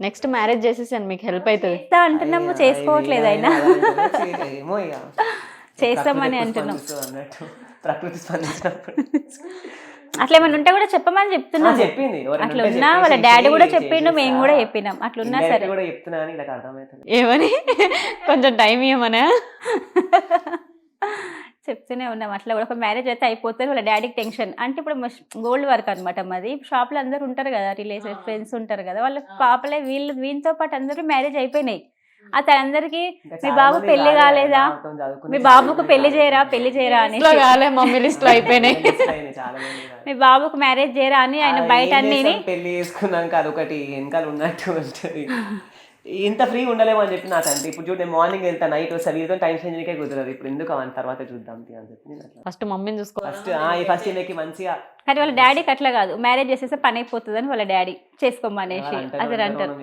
Next marriage చేసేసాను, మీకు help అవుతుంది. అంటున్నాము, చేసుకోవట్లేదు అయినా. ఏమో ఇక చేస్తామని అంటున్నాం. అన్నట్టు ప్రకృతి స్పందించినప్పుడు అట్లా ఏమైనా ఉంటే కూడా చెప్పమని చెప్తున్నాం. చెప్పింది అట్లా ఉన్నా వాళ్ళ డాడీ కూడా చెప్పిండు, మేము కూడా చెప్పినాం. అట్లున్నా సరే కూడా చెప్తున్నా అని నాకు అర్థమవుతుంది. ఏమని కొంచెం టైం ఇవ్వమనా చెప్తూనే ఉన్నాం. అట్లా కూడా ఒక మ్యారేజ్ అయితే అయిపోతుంది, వాళ్ళ డాడీకి టెన్షన్. అంటే ఇప్పుడు గోల్డ్ వర్క్ అనమాట మాది. షాప్లో అందరూ ఉంటారు కదా, రిలేటివ్స్ ఫ్రెండ్స్ ఉంటారు కదా, వాళ్ళ పాపలే వీళ్ళతో పాటు అందరూ మ్యారేజ్ అయిపోయినాయి. అతను అందరికి మీ బాబు పెళ్లి కాలేదా, మీ బాబుకు పెళ్లి చేయరా అని కాలే మమ్మీ లిస్ట్ లో అయిపోయినాయి, మీ బాబుకు మ్యారేజ్ చేయరా అని ఆయన బయట అన్ని పెళ్లి చేసుకున్నాక అదొకటి వెనకాల ఉన్నట్టు ఉంటుంది. ఇంత ఫ్రీ ఉండలేము అని చెప్పి నాకు అంటే ఇప్పుడు చూడండి, మార్నింగ్ వెళ్తా నైట్ వస్తా, వీరితో టైం స్పెండ్ చేయకే కుదరదు. ఇప్పుడు ఎందుకు అని తర్వాత చూద్దాం అని చెప్పి ఫస్ట్ మమ్మీని చూసుకో, ఫస్ట్ ఈయనకి మంచిగా. కానీ వాళ్ళ డాడీకి అట్లా కాదు, మ్యారేజ్ చేసేస్తే పని అయిపోతుంది అని వాళ్ళ డాడీ చేసుకోమనేసి అసలు అంటారు.